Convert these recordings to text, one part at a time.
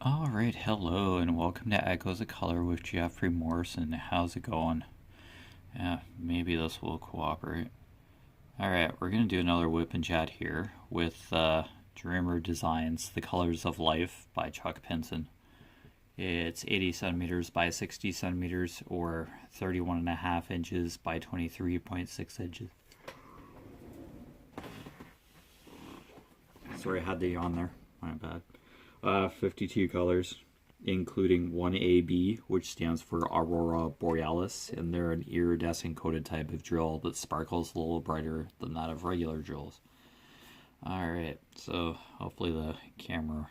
Alright, hello and welcome to Echoes of Color with Jeffery Morrison. How's it going? Yeah, maybe this will cooperate. Alright, we're going to do another whip and chat here with Dreamer Designs The Colors of Life by Chuck Pinson. It's 80 centimeters by 60 centimeters or 31.5 inches by 23.6 inches. Sorry, I had the on there. My bad. 52 colors, including 1AB, which stands for Aurora Borealis, and they're an iridescent coated type of drill that sparkles a little brighter than that of regular drills. Alright, so hopefully the camera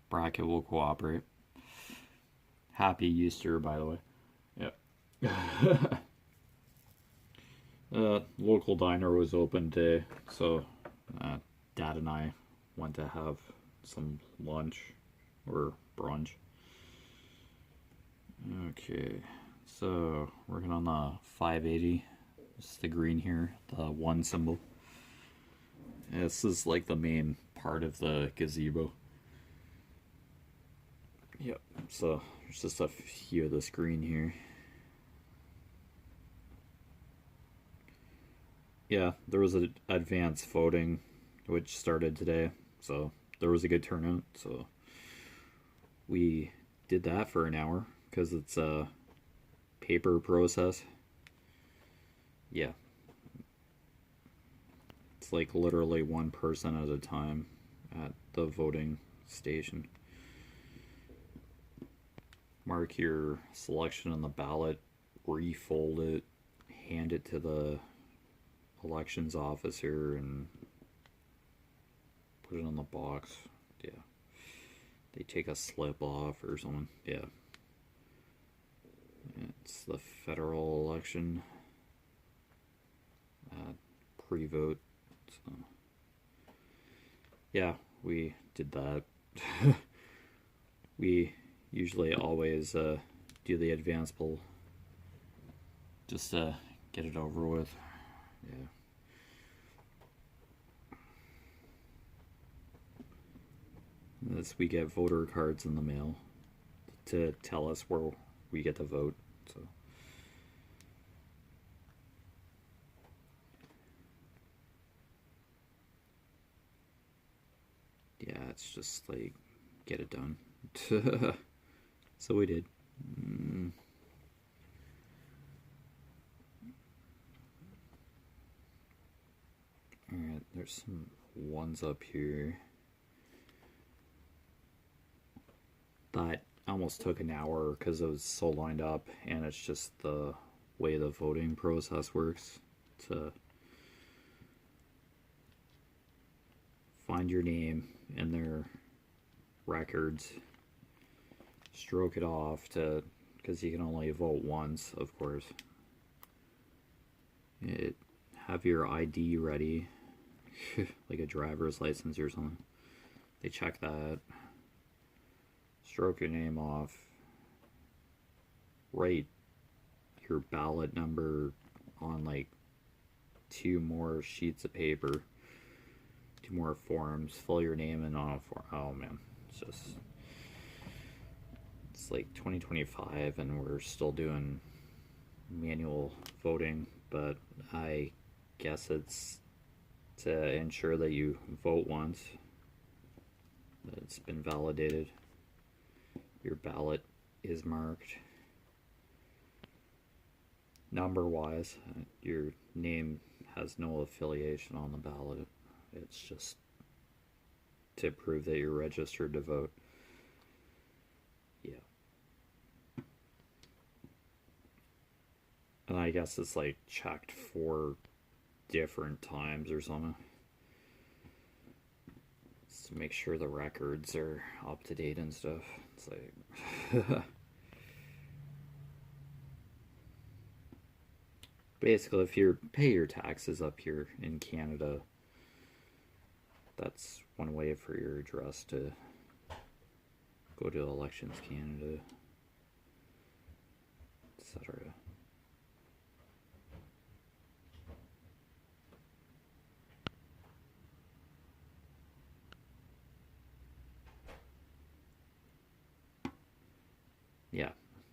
bracket will cooperate. Happy Easter, by the way. Yep. Local diner was open today, so Dad and I went to have some lunch or brunch. Okay, so working on the 580. This is the green here, the 1 symbol. This is like the main part of the gazebo. Yep, so there's just a few of this green here. Yeah, there was an advanced voting which started today, so there was a good turnout. So we did that for an hour because it's a paper process. Yeah, it's like literally one person at a time at the voting station. Mark your selection on the ballot, refold it, hand it to the elections officer, and put it on the box. Yeah. They take a slip off or something. Yeah. It's the federal election. Pre-vote. So. Yeah, we did that. We usually always do the advance poll. Just to get it over with. Yeah. This, we get voter cards in the mail to tell us where we get to vote. So yeah, it's just like get it done. So we did. Alright, there's some ones up here that almost took an hour because it was so lined up, and it's just the way the voting process works to find your name in their records, stroke it off to, because you can only vote once, of course. Have your ID ready, like a driver's license or something. They check that. Stroke your name off. Write your ballot number on like 2 more sheets of paper, 2 more forms. Fill your name in on a form. Oh man, it's like 2025 and we're still doing manual voting, but I guess it's to ensure that you vote once, that it's been validated, your ballot is marked number wise. Your name has no affiliation on the ballot, it's just to prove that you're registered to vote. Yeah. And I guess it's like checked 4 different times or something, just to make sure the records are up to date and stuff. It's like basically, if you pay your taxes up here in Canada, that's one way for your address to go to Elections Canada, etc.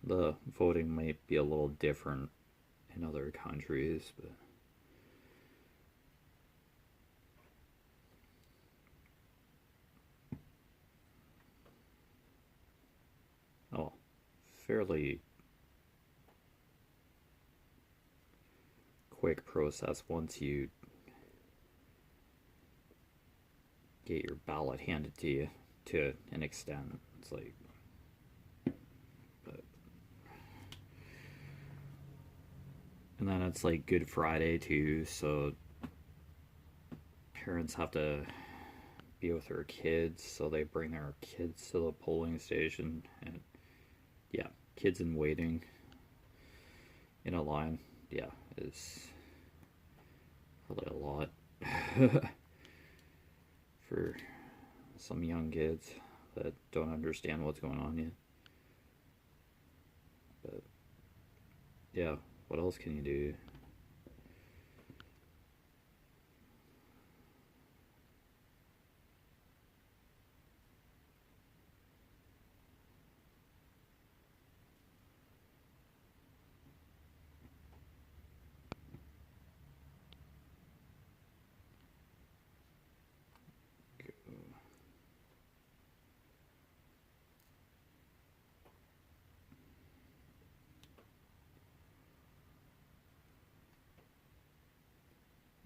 the voting might be a little different in other countries, but oh, fairly quick process once you get your ballot handed to you to an extent. It's like, but, and then it's like Good Friday too, so parents have to be with their kids, so they bring their kids to the polling station, and yeah, kids in waiting in a line, yeah, is probably a lot for some young kids that don't understand what's going on yet. But yeah, what else can you do?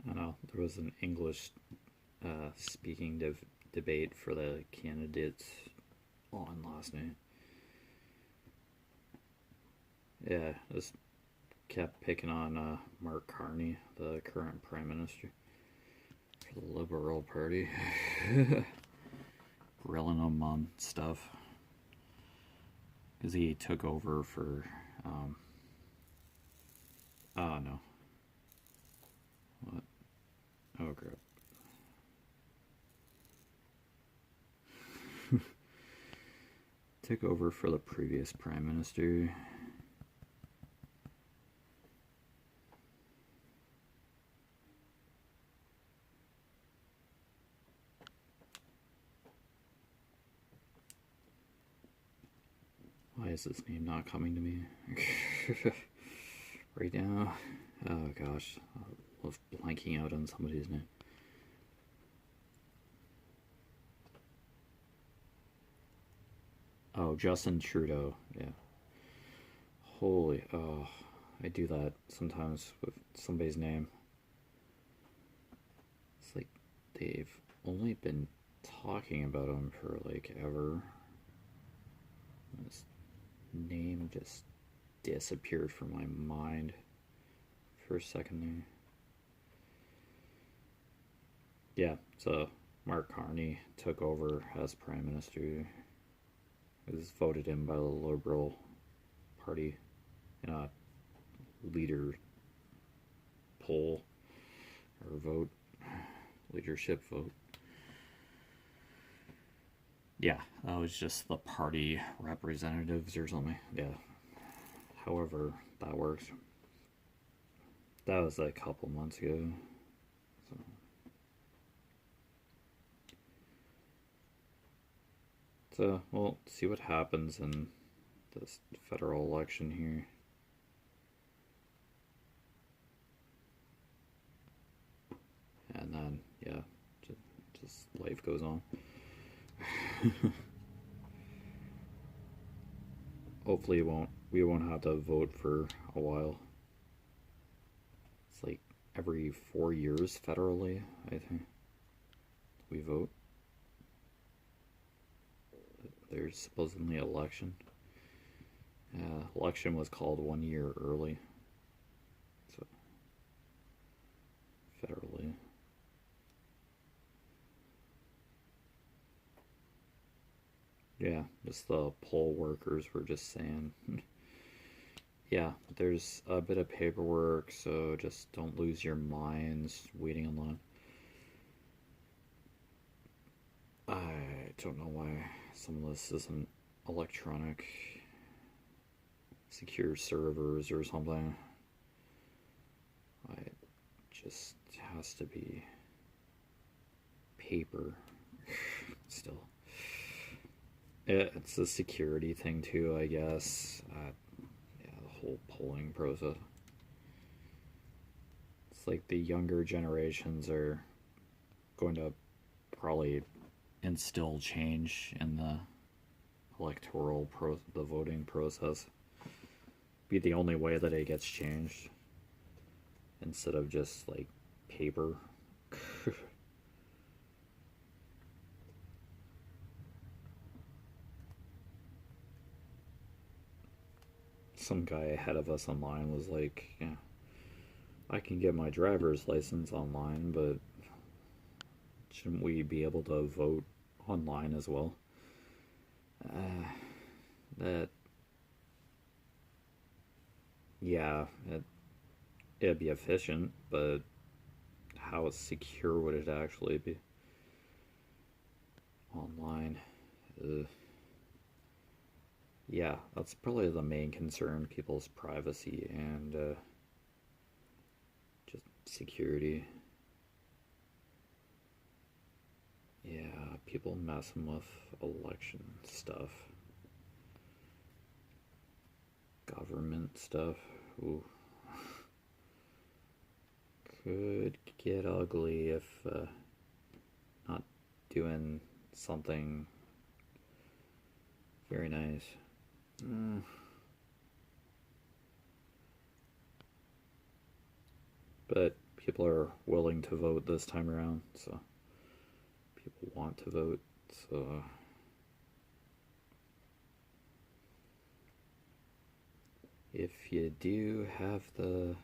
I don't know, there was an English speaking debate for the candidates on last night. Yeah, just kept picking on Mark Carney, the current prime minister for the Liberal Party, grilling him on stuff because he took over for. Oh no. What? Oh crap. Took over for the previous prime minister. Why is this name not coming to me right now? Oh gosh, I love blanking out on somebody's name. Oh, Justin Trudeau. Yeah. Holy, oh, I do that sometimes with somebody's name. It's like they've only been talking about him for like ever. His name just disappeared from my mind for a second there. Yeah, so Mark Carney took over as prime minister. It was voted in by the Liberal Party in a leader poll or vote, leadership vote. Yeah, that was just the party representatives or something. Yeah, however that works. That was a couple months ago. So. So, we'll see what happens in this federal election here. And then, yeah, just life goes on. Hopefully, we won't have to vote for a while. It's like every 4 years federally, I think, we vote. There's supposedly an election. Election was called 1 year early. So, federally. Yeah, just the poll workers were just saying, yeah, there's a bit of paperwork, so just don't lose your minds waiting in line. I don't know why some of this isn't electronic secure servers or something. It just has to be paper still. It's a security thing too, I guess. whole polling process. It's like the younger generations are going to probably instill change in the the voting process. Be the only way that it gets changed instead of just like paper. Some guy ahead of us online was like, yeah, I can get my driver's license online, but shouldn't we be able to vote online as well? That, yeah, it'd be efficient, but how secure would it actually be online? Yeah, that's probably the main concern, people's privacy and just security. Yeah, people messing with election stuff, government stuff. Ooh. Could get ugly if not doing something very nice. But people are willing to vote this time around, so people want to vote, so if you do have if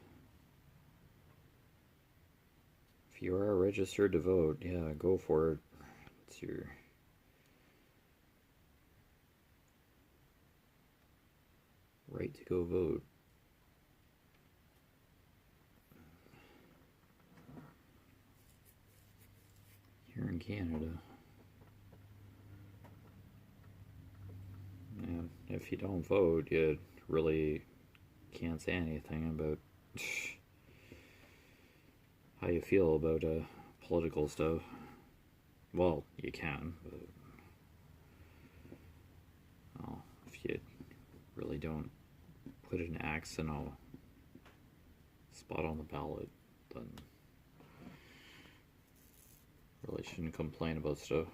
you are registered to vote, yeah, go for it. It's your right to go vote. Here in Canada. And if you don't vote, you really can't say anything about how you feel about political stuff. Well, you can, but well, if you really don't put an X in a spot on the ballot, then really shouldn't complain about stuff.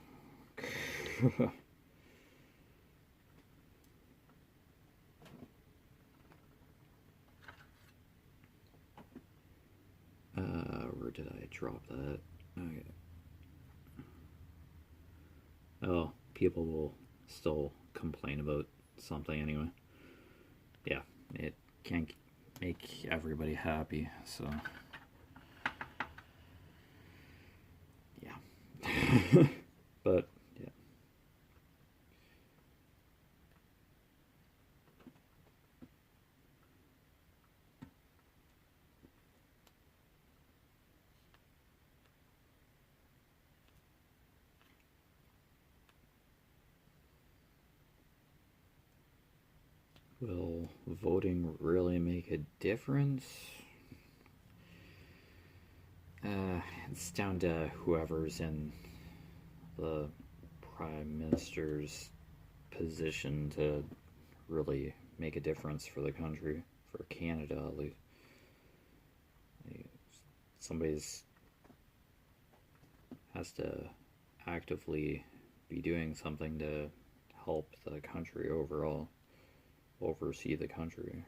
Where did I drop that? Okay. Oh, people will still complain about something anyway. Yeah, it can't make everybody happy, so yeah. But yeah. Will voting really make a difference? It's down to whoever's in the prime minister's position to really make a difference for the country, for Canada at least. Somebody's has to actively be doing something to help the country overall, oversee the country.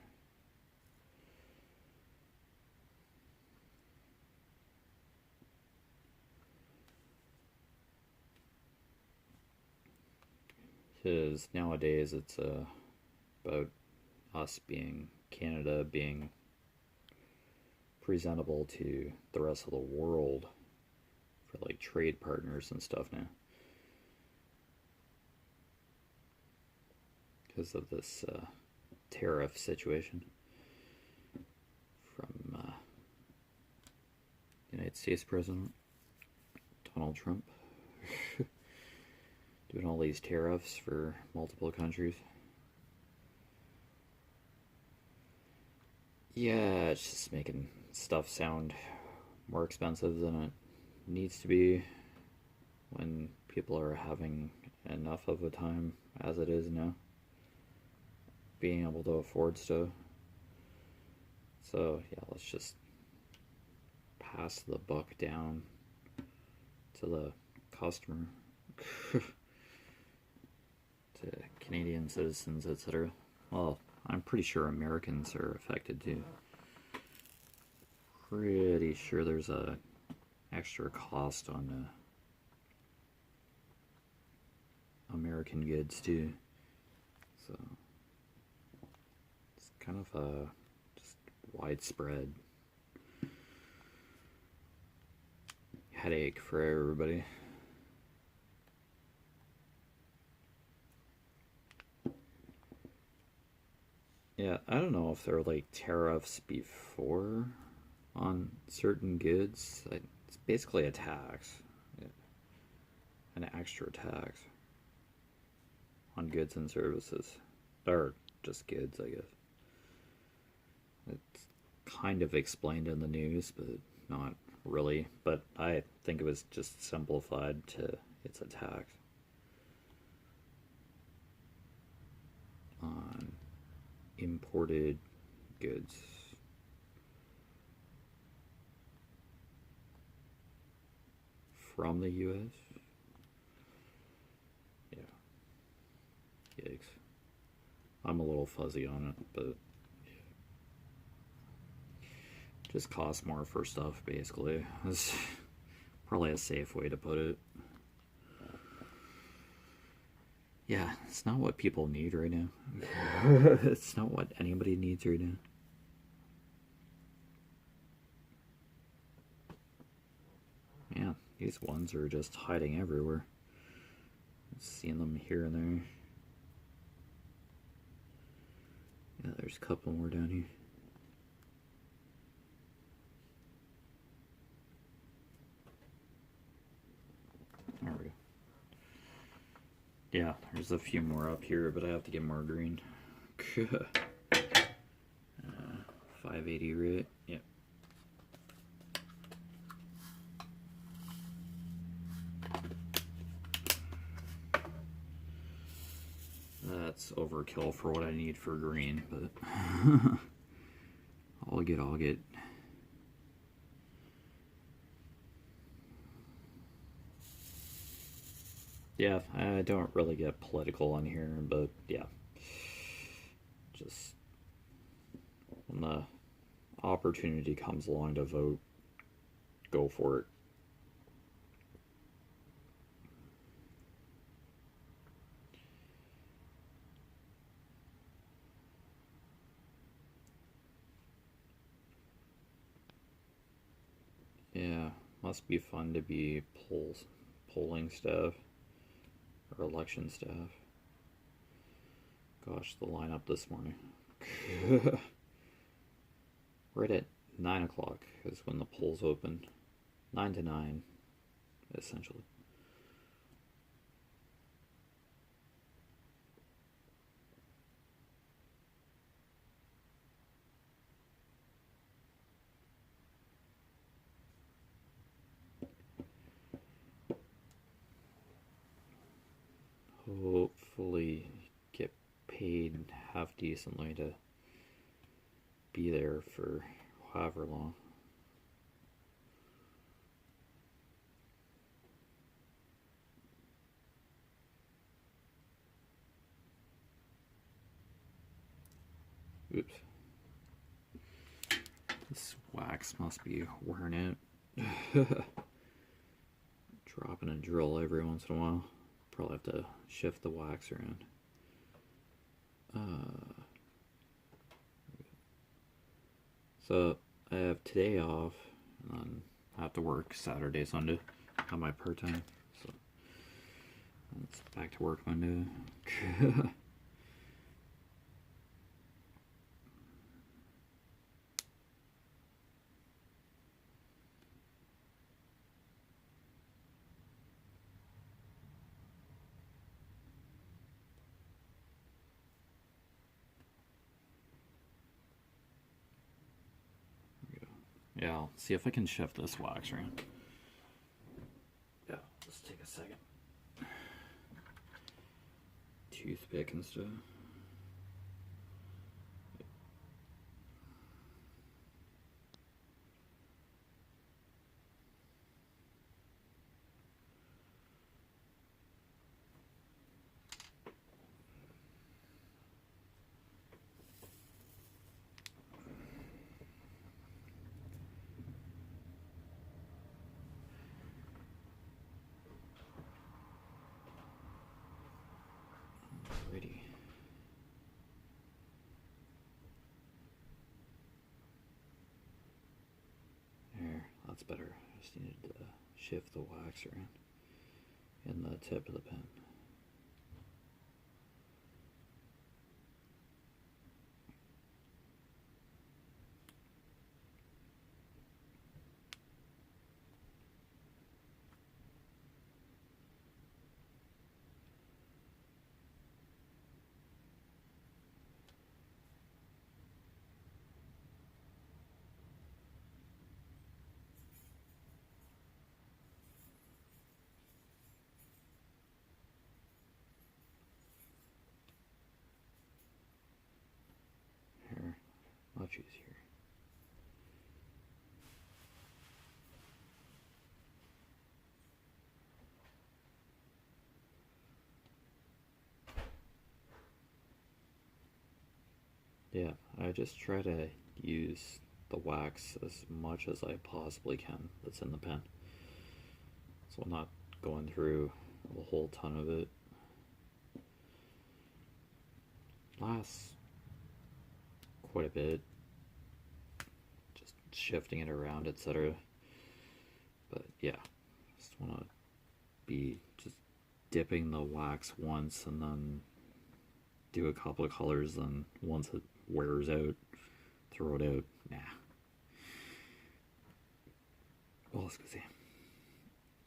Because nowadays it's about us being, Canada being presentable to the rest of the world for like trade partners and stuff now. Because of this tariff situation from United States President Donald Trump doing all these tariffs for multiple countries. Yeah, it's just making stuff sound more expensive than it needs to be when people are having enough of a time as it is now, being able to afford stuff. So yeah, let's just pass the buck down to the customer, to Canadian citizens, etc. Well, I'm pretty sure Americans are affected too. Pretty sure there's a extra cost on American goods too. So it's kind of just widespread headache for everybody. Yeah, I don't know if there are like tariffs before on certain goods. It's basically a tax, an extra tax on goods and services, or just goods, I guess. It's kind of explained in the news, but not really. But I think it was just simplified to it's a tax on imported goods. From the US? Yeah. Yikes. I'm a little fuzzy on it, but yeah. Just costs more for stuff, basically. That's probably a safe way to put it. Yeah, it's not what people need right now. It's not what anybody needs right now. Yeah, these ones are just hiding everywhere. Seeing them here and there. Yeah, there's a couple more down here. There we go. Yeah, there's a few more up here, but I have to get more green. 580 right? Yep. That's overkill for what I need for green, but I'll get. Yeah, I don't really get political on here, but yeah. Just when the opportunity comes along to vote, go for it. Yeah, must be fun to be polling staff or election staff. Gosh, the lineup this morning. Right at 9 o'clock is when the polls open. 9 to 9, essentially. Hopefully get paid half decently to be there for however long. Oops. This wax must be wearing out. Dropping a drill every once in a while. Probably have to shift the wax around. So I have today off, and then I have to work Saturday, Sunday on my part-time. So it's back to work Monday. Yeah, I'll see if I can shift this wax around. Yeah, let's take a second. Toothpick and stuff. That's better. I just needed to shift the wax around in the tip of the pen. Here, much easier. Yeah, I just try to use the wax as much as I possibly can that's in the pen. So I'm not going through a whole ton of it. Lasts quite a bit, just shifting it around, etc. But yeah, just want to be just dipping the wax once and then do a couple of colors, and once it wears out, throw it out. Nah. Well, let's go see.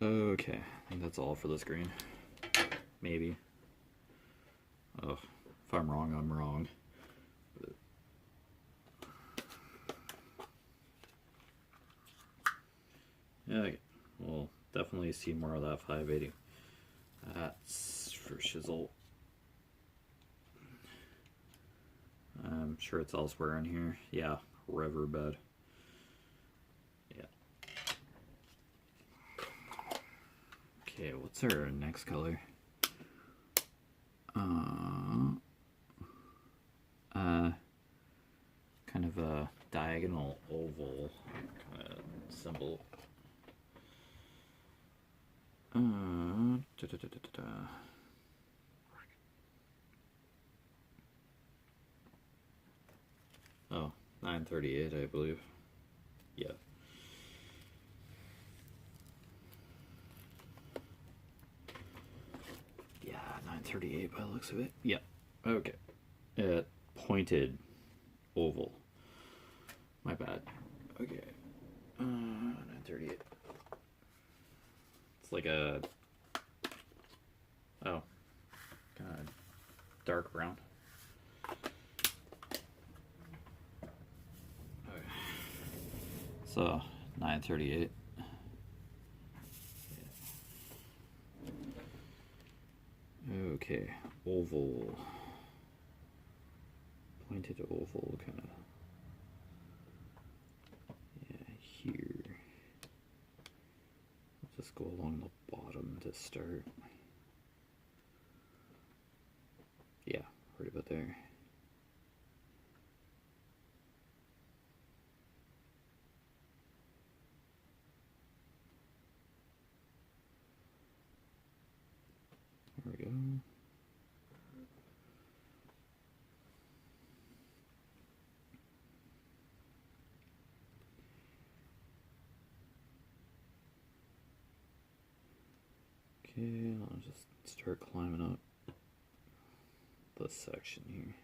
Okay, I think that's all for this green. Maybe. Oh, if I'm wrong, I'm wrong. But yeah, we'll definitely see more of that 580. That's for shizzle. I'm sure it's elsewhere in here. Yeah, riverbed. Yeah. Okay, what's our next color? Kind of a diagonal oval kind of symbol. Oh, 938, I believe. Yeah. Yeah, 938 by the looks of it. Yeah. Okay. Pointed oval. My bad. Okay. 938. It's like a... Oh. Kind of dark brown. Okay. So, 938. Okay. Oval. Pointed oval, kind of. Yeah, here. I'll just go along the bottom to start. Yeah, right about there. There we go. Okay, I'll just start climbing up this section here.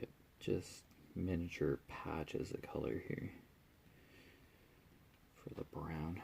Yep, just miniature patches of color here for the brown.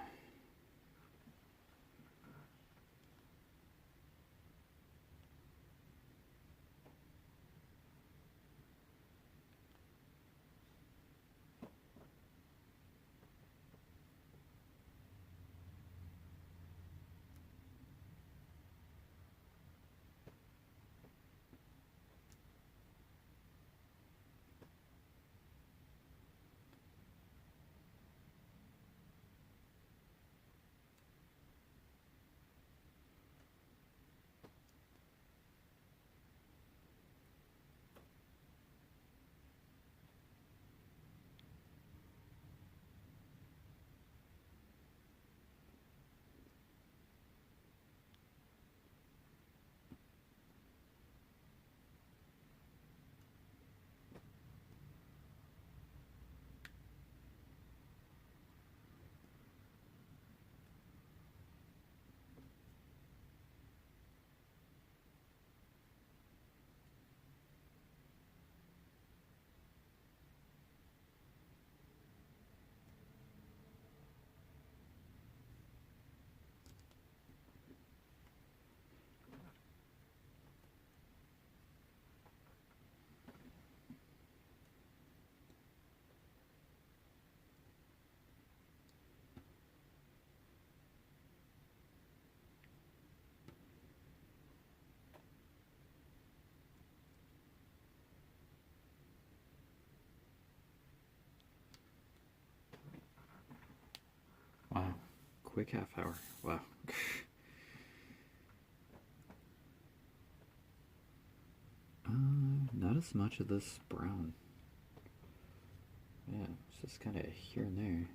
quick half hour. Wow. Not as much of this brown. Yeah, it's just kind of here and there.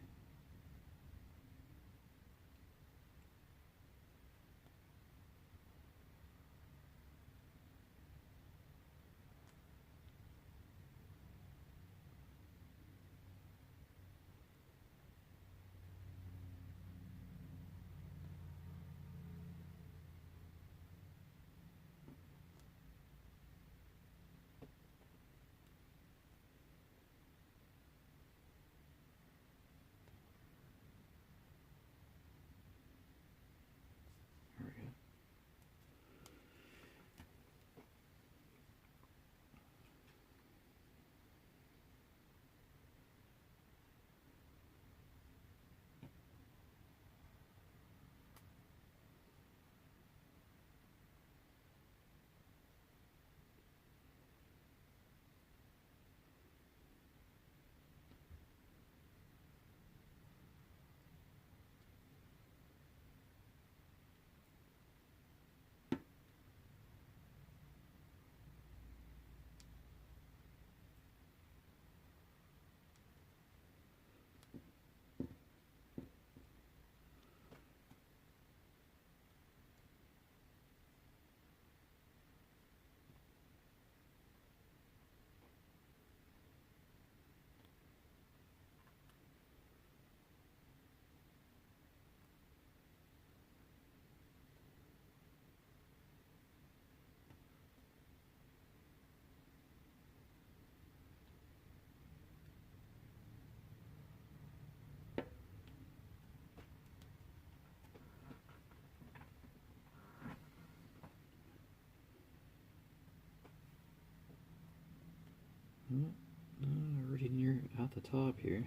Already near at the top here.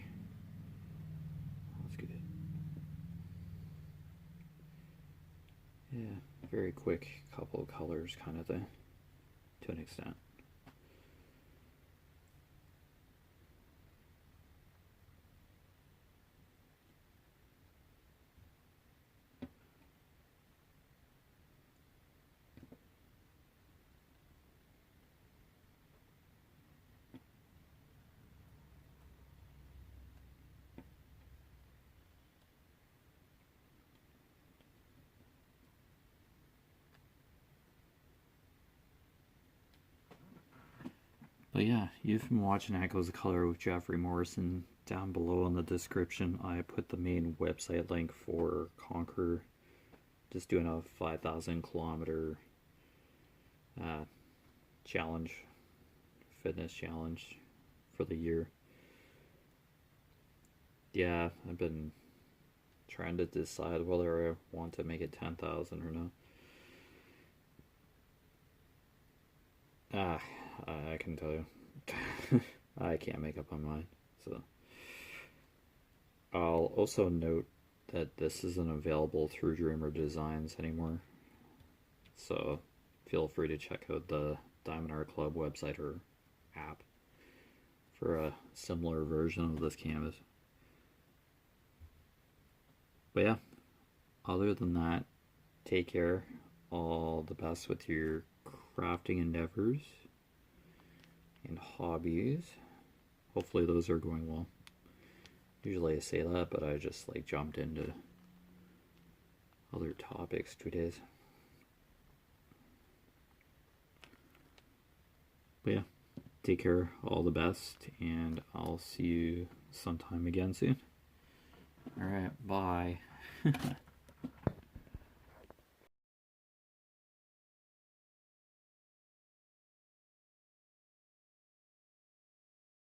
That's good. Yeah, very quick couple of colors kind of thing, to an extent. But yeah, you've been watching Echoes of Color with Jefferey Morrison. Down below in the description, I put the main website link for Conquer. Just doing a 5,000 kilometer challenge, fitness challenge for the year. Yeah, I've been trying to decide whether I want to make it 10,000 or not. I can tell you. I can't make up my mind. So I'll also note that this isn't available through Dreamer Designs anymore. So feel free to check out the Diamond Art Club website or app for a similar version of this canvas. But yeah, other than that, take care. All the best with your crafting endeavors and hobbies. Hopefully those are going well. Usually I say that, but I just like jumped into other topics 2 days. But yeah, take care, all the best, and I'll see you sometime again soon. Alright, bye.